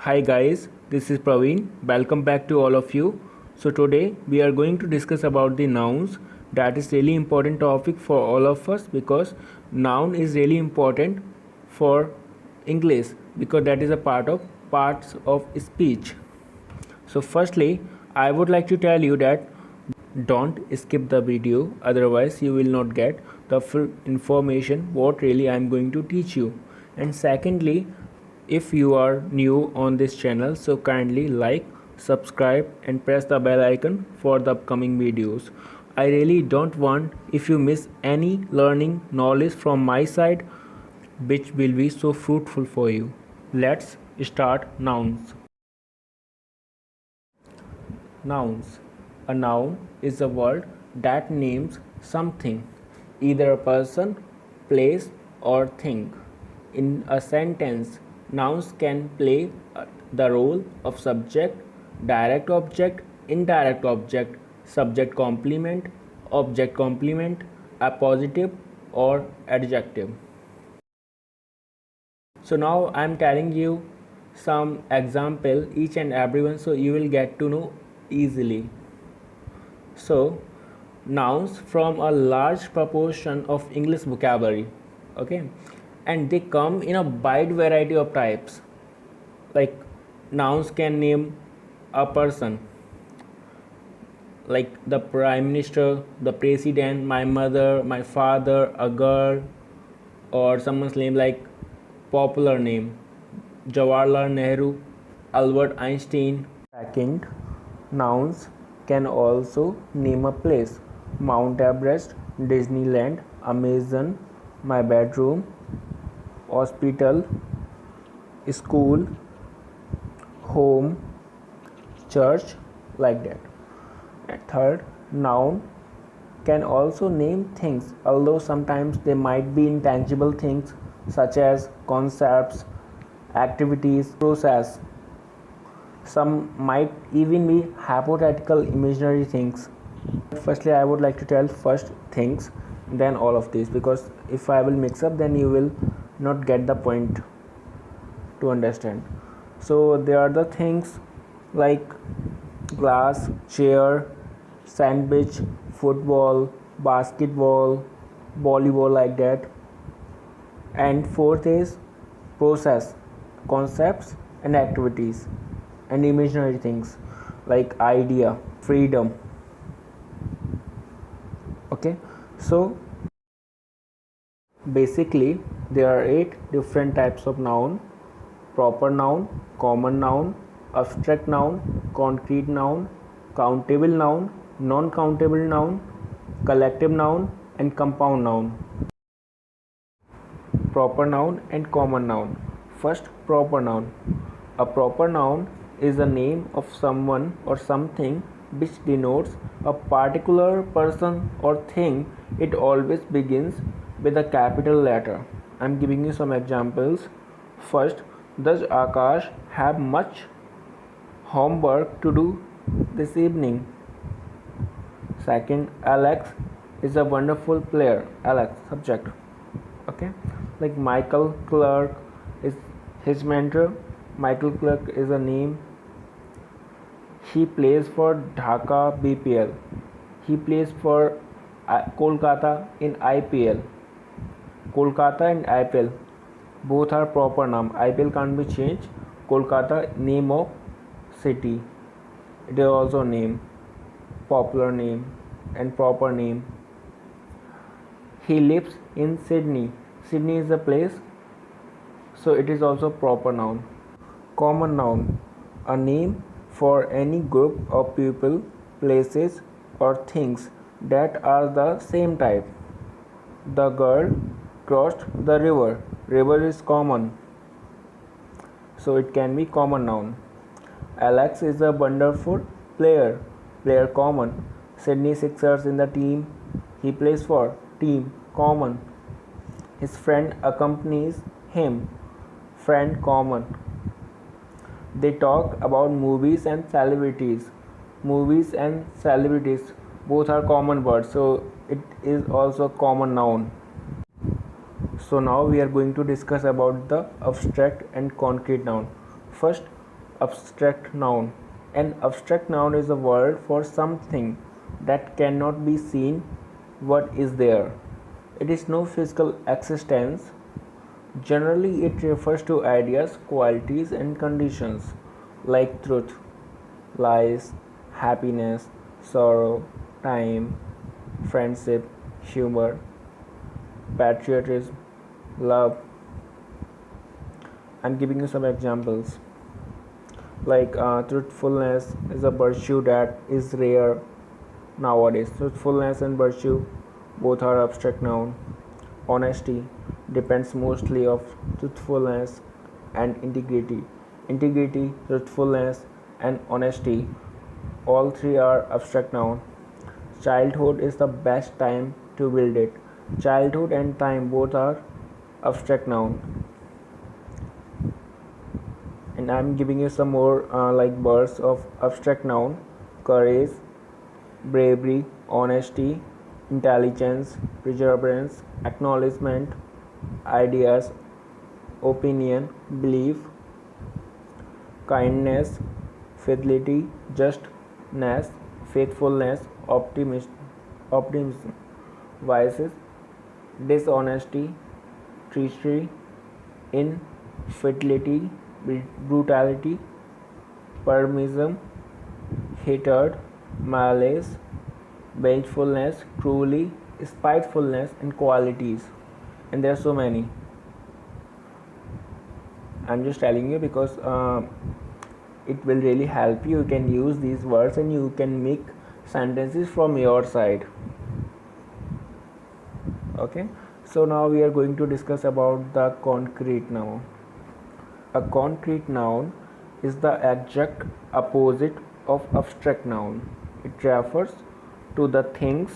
Hi guys, this is Praveen. Welcome back to all of you. So today we are going to discuss about the nouns. That is really important topic for all of us because noun is really important for English because that is a parts of speech. So firstly, I would like to tell you that don't skip the video, otherwise you will not get the full information what really I am going to teach you. And secondly, if you are new on this channel, so kindly like, subscribe and press the bell icon for the upcoming videos. I really don't want if you miss any learning knowledge from my side, which will be so fruitful for you. Let's start nouns. Nouns. A noun is a word that names something, either a person, place, or thing. In a sentence, nouns can play the role of subject, direct object, indirect object, subject complement, object complement, appositive, or adjective. So now I am telling you some example each and everyone so you will get to know easily. So nouns from a large proportion of English vocabulary, okay, and they come in a wide variety of types. Like nouns can name a person, like the prime minister, the president, my mother, my father, a girl, or someone's name like popular name Jawaharlal Nehru, Albert Einstein. Second, nouns can also name a place: Mount Everest, Disneyland, Amazon, my bedroom, hospital, school, home, church, like that. And third, noun can also name things, although sometimes they might be intangible things such as concepts, activities, process. Some might even be hypothetical imaginary things. Firstly, I would like to tell first things, then all of these, because if I will mix up, then you will not get the point to understand. So there are the things like glass, chair, sandwich, football, basketball, volleyball, like that. And fourth is process, concepts and activities, and imaginary things like idea, freedom. Okay, so basically there are 8 different types of noun: proper noun, common noun, abstract noun, concrete noun, countable noun, non-countable noun, collective noun, and compound noun. Proper noun and common noun. First, proper noun. A proper noun is the name of someone or something which denotes a particular person or thing. It always begins with a capital letter. I am giving you some examples. First, does Akash have much homework to do this evening? Second, Alex is a wonderful player. Alex, subject. Okay, like Michael Clark is his mentor. Michael Clark is a name. He plays for Dhaka BPL. He plays for Kolkata in IPL. Kolkata and IPL both are proper noun. IPL can't be changed. Kolkata, name of city. It is also name, popular name and proper name. He lives in Sydney. Sydney is a place, so it is also proper noun. Common noun, a name for any group of people, places, or things that are the same type. The girl crossed the river. River is common, so it can be common noun. Alex is a wonderful player. Player common. Sydney Sixers in the team. He plays for team common. His friend accompanies him. Friend common. They talk about movies and celebrities. Movies and celebrities both are common words, so it is also common noun. So now we are going to discuss about the abstract and concrete noun. First, abstract noun. An abstract noun is a word for something that cannot be seen what is there. It is no physical existence. Generally, it refers to ideas, qualities, and conditions like truth, lies, happiness, sorrow, time, friendship, humor, patriotism, love. I'm giving you some examples. Like truthfulness is a virtue that is rare nowadays. Truthfulness and virtue both are abstract noun. Honesty depends mostly of truthfulness and integrity. Integrity, truthfulness, and honesty, all three are abstract noun. Childhood is the best time to build it. Childhood and time both are abstract noun. And I'm giving you some more like words of abstract noun: courage, bravery, honesty, intelligence, perseverance, acknowledgement, ideas, opinion, belief, kindness, fidelity, justness, faithfulness, optimism, vices, dishonesty, treachery, infidelity, brutality, pessimism, hatred, malice, vengefulness, cruelty, spitefulness, and qualities. And there are so many. I'm just telling you because it will really help you. You can use these words and you can make sentences from your side. Okay, so now we are going to discuss about the concrete noun. A concrete noun is the exact opposite of abstract noun. It refers to the things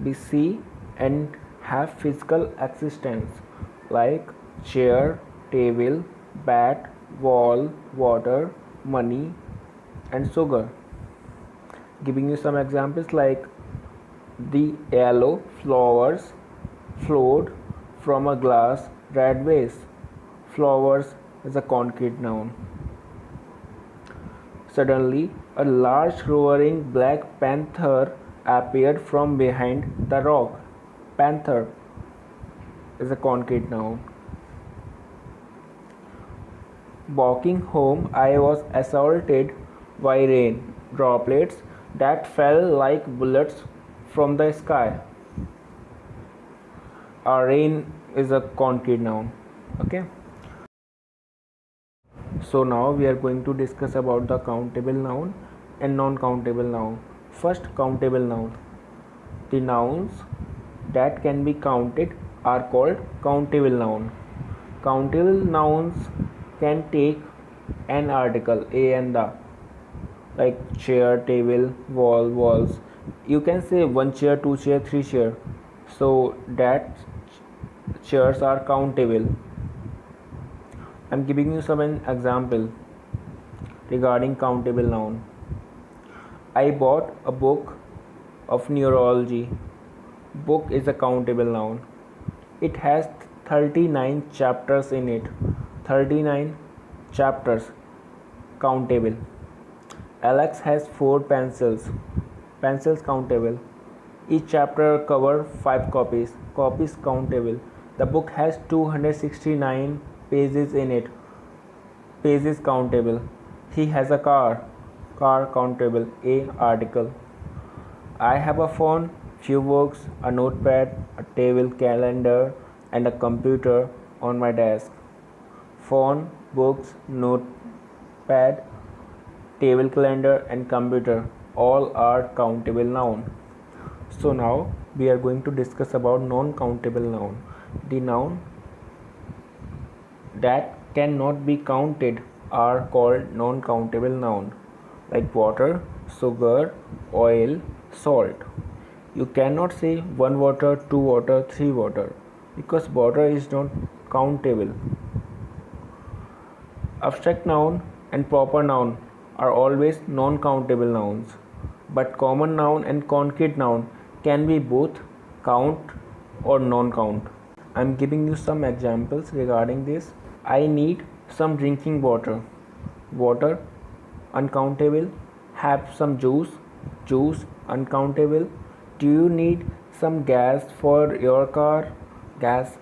we see and have physical existence, like chair, table, bat, wall, water, money, and sugar. Giving you some examples like the yellow flowers flowed from a glass red vase. Flowers is a concrete noun. Suddenly, a large roaring black panther appeared from behind the rock. Panther is a concrete noun. Walking home, I was assaulted by rain droplets that fell like bullets from the sky. Rain is a concrete noun. Okay. So now we are going to discuss about the countable noun and non-countable noun. First, countable noun. The nouns that can be counted are called countable noun. Countable nouns can take an article, a and the, like chair, table, wall, walls. You can say one chair, two chair, three chair. So that chairs are countable. I'm giving you some example regarding countable noun. I bought a book of neurology. Book is a countable noun. It has 39 chapters in it. 39 chapters, countable. Alex has 4 pencils. Pencils countable. Each chapter cover 5 copies. Copies countable. The book has 269 pages in it. Pages countable. He has a car. Car countable. A article. I have a phone, few books, a notepad, a table, calendar, and a computer on my desk. Phone, books, notepad, table, calendar, and computer all are countable noun. So now we are going to discuss about non-countable noun. The noun that cannot be counted are called non-countable noun, like water, sugar, oil, salt. You cannot say 1 water, 2 water, 3 water because water is not countable. Abstract noun and proper noun are always non-countable nouns, but common noun and concrete noun can be both count or non-count. I'm giving you some examples regarding this. I need some drinking water. Water uncountable. Have some juice, juice, uncountable. Do you need some gas for your car? Gas,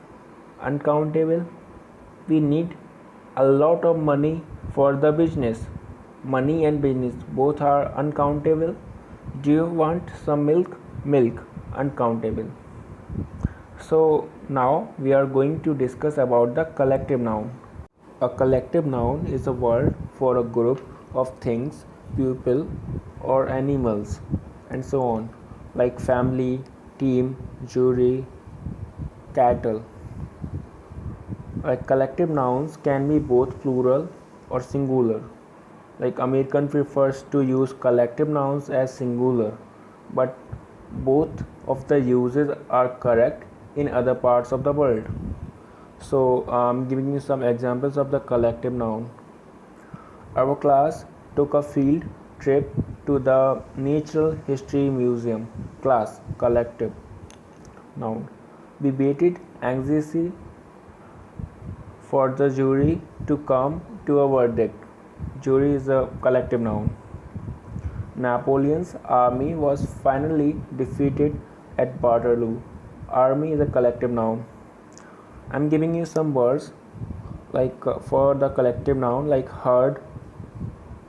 uncountable. We need a lot of money for the business. Money and business both are uncountable. Do you want some milk? Milk, uncountable. So now we are going to discuss about the collective noun. A collective noun is a word for a group of things, people, or animals, and so on, like family, team, jury, cattle. Like collective nouns can be both plural or singular. Like American prefers to use collective nouns as singular, but both of the uses are correct in other parts of the world. So I'm giving you some examples of the collective noun. Our class took a field trip to the Natural History Museum. Class, collective noun. We waited anxiously for the jury to come to a verdict. Jury is a collective noun. Napoleon's army was finally defeated at Waterloo. Army is a collective noun. I'm giving you some words like for the collective noun, like herd,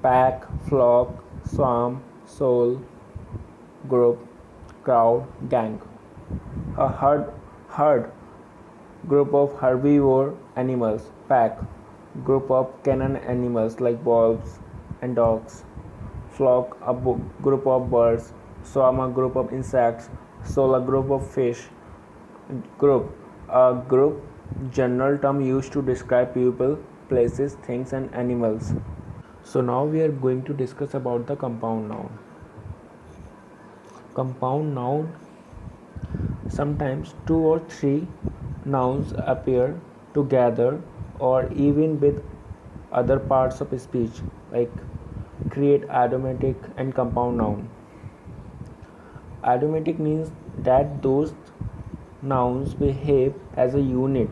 pack, flock, swarm, soul, group, crowd, gang. A herd, group of herbivore animals. Pack, group of canine animals like wolves and dogs. Flock, a group of birds. Swarm, a group of insects. Soul, a group of fish. Group, a group general term used to describe people, places, things, and animals. So now we are going to discuss about the compound noun. Compound noun, sometimes two or three nouns appear together or even with other parts of speech, like create idiomatic and compound noun. Idiomatic means that those nouns behave as a unit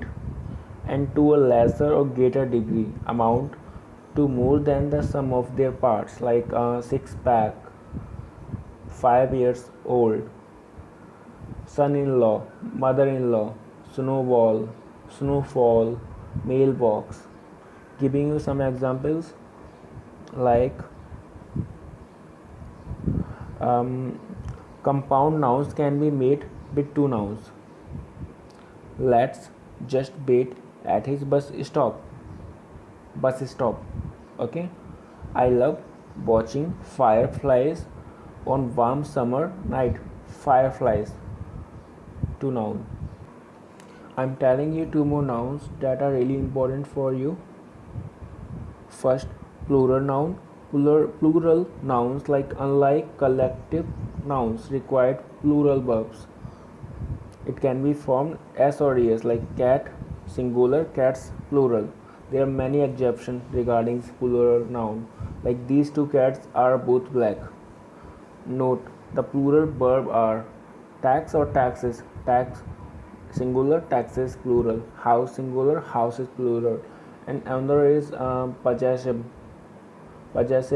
and to a lesser or greater degree amount to more than the sum of their parts, like a six pack, 5 years old, son-in-law, mother-in-law, snowball, snowfall, mailbox. Giving you some examples like compound nouns can be made with two nouns. Let's just wait at his bus stop. Bus stop. Okay. I love watching fireflies on warm summer night. Fireflies. Two nouns. I'm telling you two more nouns that are really important for you. First, plural noun. Plural nouns, like unlike collective nouns, require plural verbs. It can be formed s or es, like cat singular, cats plural. There are many exceptions regarding plural noun, like these two cats are both black. Note, the plural verb are tax or taxes, tax singular, taxes plural, house singular, houses plural, and another is possessive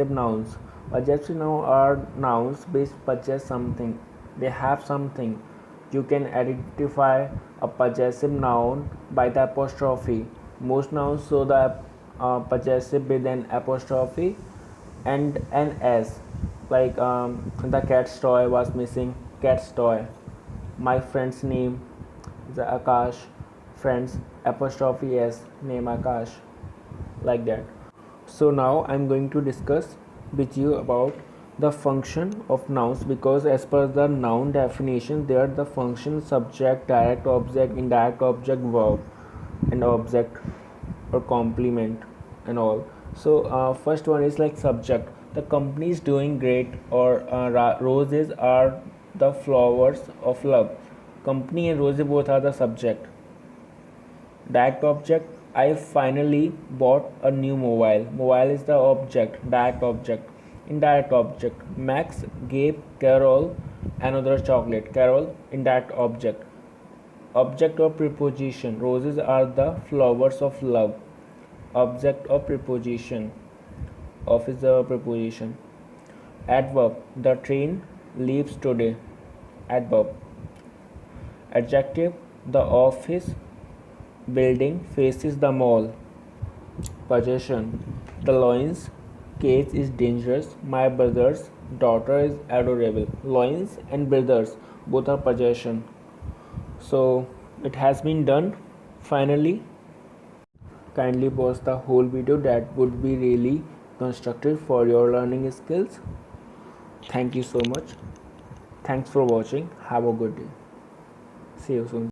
nouns. Possessive nouns are nouns which possess something, they have something. You can identify a possessive noun by the apostrophe. Most nouns show the possessive with an apostrophe and an s, like the cat's toy was missing, cat's toy. My friend's name is Akash, friends apostrophe s, name Akash, like that. So now I'm going to discuss with you about the function of nouns, because as per the noun definition there are the function, subject, direct object, indirect object, verb, and object or complement and all. So first one is like subject. The company is doing great, or roses are the flowers of love. Company and roses both are the subject. Direct object, I finally bought a new mobile. Mobile is the object, direct object. Indirect object, Max gave Carol another chocolate. Carol, indirect object. Object of preposition, roses are the flowers of love. Object of preposition. Of is the preposition. Adverb, the train leaves today. Adverb. Adjective, the office building faces the mall. Possession, the lion's cage is dangerous. My brother's daughter is adorable. Lions and brothers both are possession. So it has been done finally. Kindly pause the whole video, that would be really constructive for your learning skills. Thank you so much. Thanks for watching. Have a good day. See you soon.